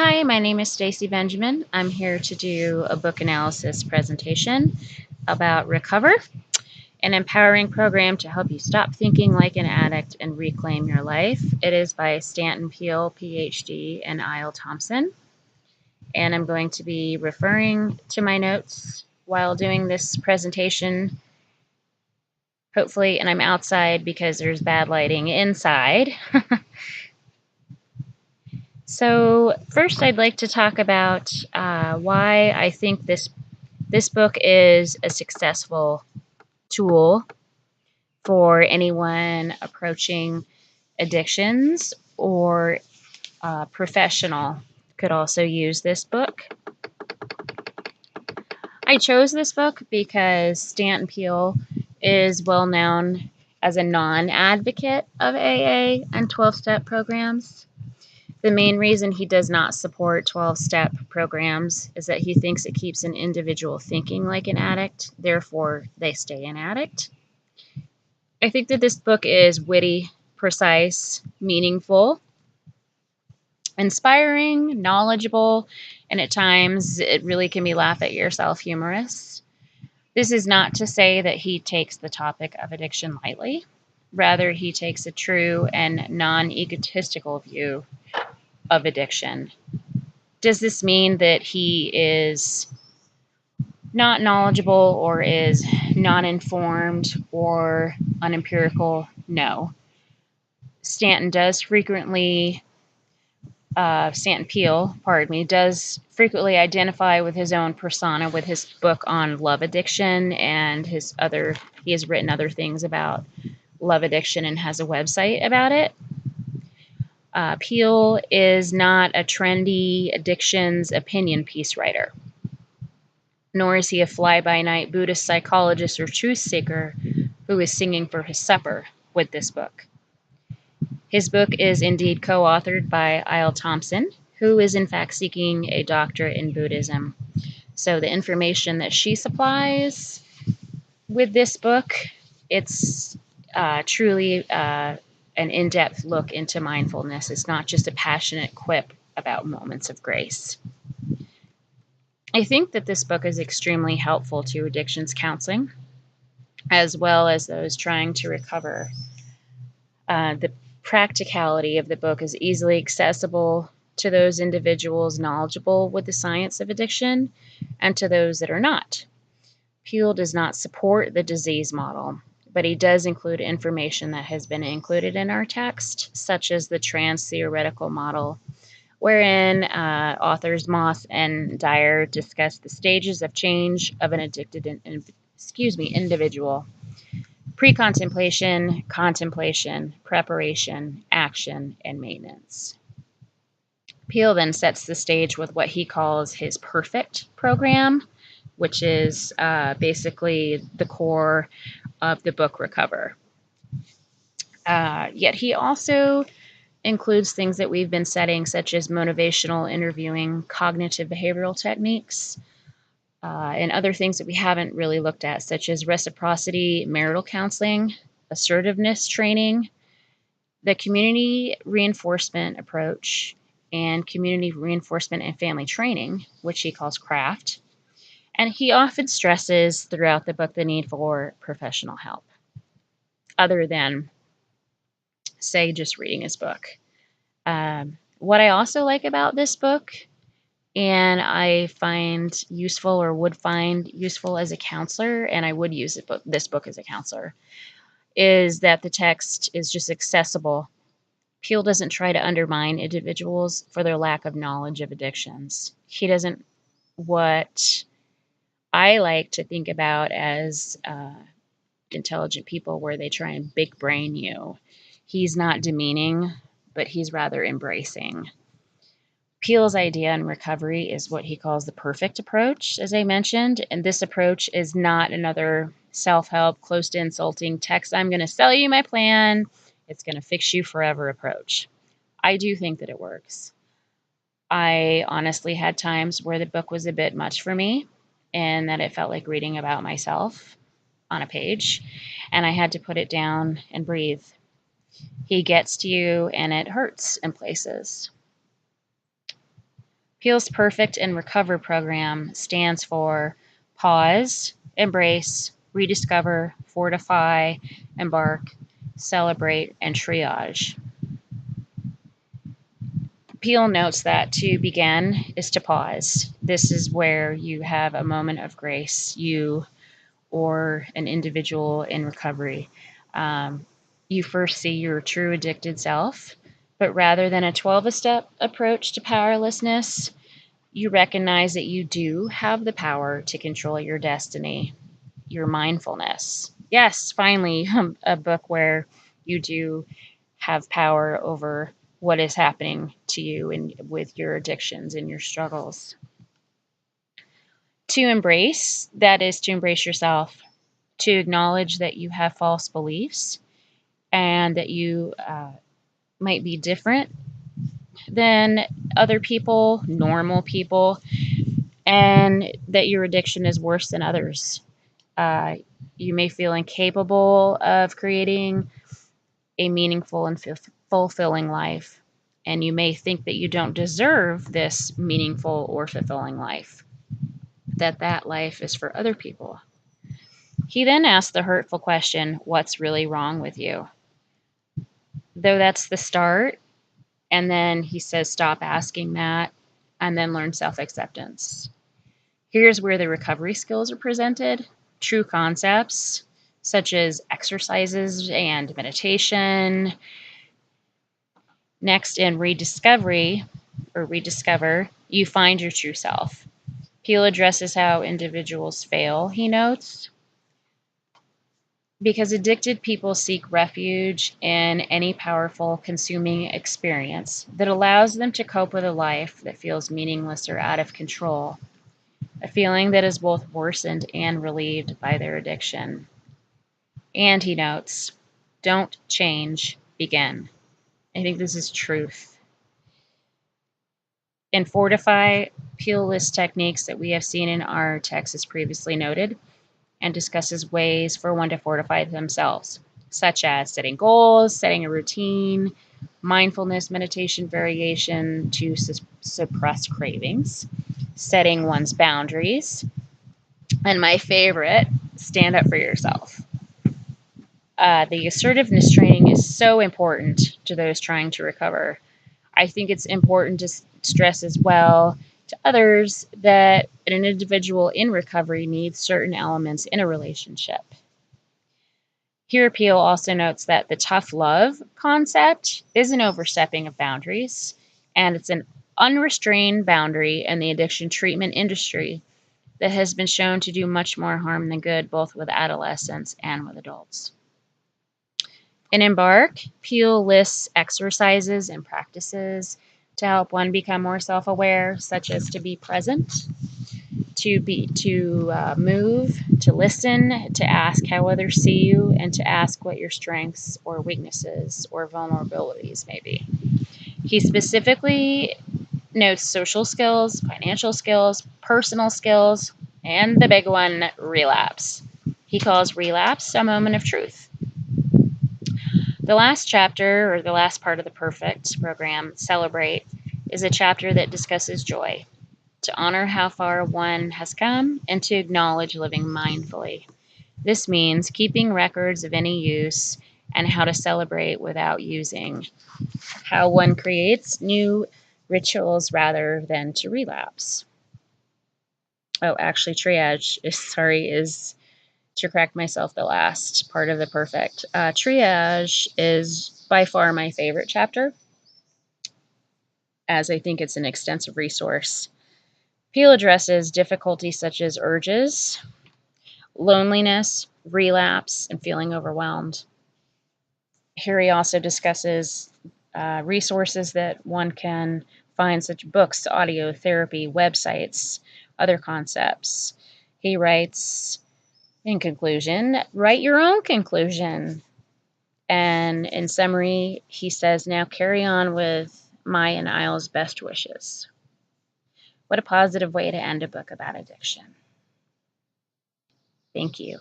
Hi, my name is Stacy Benjamin. I'm here to do a book analysis presentation about Recover, an empowering program to help you stop thinking like an addict and reclaim your life. It is by Stanton Peele, PhD, and Isle Thompson. And I'm going to be referring to my notes while doing this presentation, hopefully, and I'm outside because there's bad lighting inside. So first I'd like to talk about why I think this book is a successful tool for anyone approaching addictions, or a professional could also use this book. I chose this book because Stanton Peele is well known as a non-advocate of AA and 12-step programs. The main reason he does not support 12-step programs is that he thinks it keeps an individual thinking like an addict, therefore they stay an addict. I think that this book is witty, precise, meaningful, inspiring, knowledgeable, and at times it really can be laugh at yourself humorous. This is not to say that he takes the topic of addiction lightly. Rather, he takes a true and non-egotistical view of addiction. Does this mean that he is not knowledgeable or is not informed or unempirical? No. Stanton Peele, does frequently identify with his own persona with his book on love addiction, and he has written other things about love addiction and has a website about it. Peele is not a trendy addictions opinion piece writer, nor is he a fly-by-night Buddhist psychologist or truth seeker who is singing for his supper with this book. His book is indeed co-authored by Isle Thompson, who is in fact seeking a doctorate in Buddhism. So the information that she supplies with this book, it's truly an in-depth look into mindfulness. It's not just a passionate quip about moments of grace. I think that this book is extremely helpful to addictions counseling, as well as those trying to recover. The practicality of the book is easily accessible to those individuals knowledgeable with the science of addiction and to those that are not. Peele does not support the disease model, but he does include information that has been included in our text, such as the trans-theoretical model, wherein authors Moss and Dyer discuss the stages of change of an addicted individual: pre-contemplation, contemplation, preparation, action, and maintenance. Peele then sets the stage with what he calls his perfect program, which is basically the core of the book Recover. Yet he also includes things that we've been studying, such as motivational interviewing, cognitive behavioral techniques, and other things that we haven't really looked at, such as reciprocity, marital counseling, assertiveness training, the community reinforcement approach, and community reinforcement and family training, which he calls CRAFT. And he often stresses throughout the book the need for professional help, other than, say, just reading his book. What I also like about this book, and I find useful or would find useful as a counselor, and I would use this book as a counselor, is that the text is just accessible. Peele doesn't try to undermine individuals for their lack of knowledge of addictions. He doesn't what I like to think about as intelligent people, where they try and big brain you. He's not demeaning, but he's rather embracing. Peele's idea in Recovery is what he calls the perfect approach, as I mentioned, and this approach is not another self-help, close to insulting text, I'm going to sell you my plan, it's going to fix you forever approach. I do think that it works. I honestly had times where the book was a bit much for me, and that it felt like reading about myself on a page, and I had to put it down and breathe. He gets to you, and it hurts in places. Peele's Perfect and Recover program stands for pause, embrace, rediscover, fortify, embark, celebrate, and triage. Peele notes that to begin is to pause. This is where you have a moment of grace, you or an individual in recovery. You first see your true addicted self, but rather than a 12-step approach to powerlessness, you recognize that you do have the power to control your destiny, your mindfulness. Yes, finally, a book where you do have power over what is happening to you and with your addictions and your struggles. To embrace, that is to embrace yourself, to acknowledge that you have false beliefs and that you might be different than other people, normal people, and that your addiction is worse than others. You may feel incapable of creating a meaningful and fulfilling life, and you may think that you don't deserve this meaningful or fulfilling life, that life is for other people. He then asks the hurtful question, what's really wrong with you? Though that's the start, and then he says, stop asking that, and then learn self-acceptance. Here's where the recovery skills are presented, true concepts, such as exercises and meditation. Next, in rediscovery, or rediscover, you find your true self. Peele addresses how individuals fail, he notes, because addicted people seek refuge in any powerful, consuming experience that allows them to cope with a life that feels meaningless or out of control, a feeling that is both worsened and relieved by their addiction. And he notes, don't change, begin. I think this is truth. In Fortify, Peele lists techniques that we have seen in our text as previously noted, and discusses ways for one to fortify themselves, such as setting goals, setting a routine, mindfulness, meditation variation to suppress cravings, setting one's boundaries, and my favorite, stand up for yourself. The assertiveness training is so important to those trying to recover. I think it's important to stress as well to others that an individual in recovery needs certain elements in a relationship. Here, Peele also notes that the tough love concept is an overstepping of boundaries, and it's an unrestrained boundary in the addiction treatment industry that has been shown to do much more harm than good, both with adolescents and with adults. In Embark, Peele lists exercises and practices to help one become more self-aware, such as to be present, to move, to listen, to ask how others see you, and to ask what your strengths or weaknesses or vulnerabilities may be. He specifically notes social skills, financial skills, personal skills, and the big one, relapse. He calls relapse a moment of truth. The last chapter, or the last part of the Perfect program, Celebrate, is a chapter that discusses joy, to honor how far one has come, and to acknowledge living mindfully. This means keeping records of any use and how to celebrate without using, how one creates new rituals rather than to relapse. Oh, actually, triage is to correct myself, the last part of the Perfect. Triage is by far my favorite chapter, as I think it's an extensive resource. Peele addresses difficulties such as urges, loneliness, relapse, and feeling overwhelmed. Here he also discusses resources that one can find, such books, audio therapy, websites, other concepts. He writes, in conclusion, write your own conclusion. And in summary, he says, now carry on with my and Isle's best wishes. What a positive way to end a book about addiction. Thank you.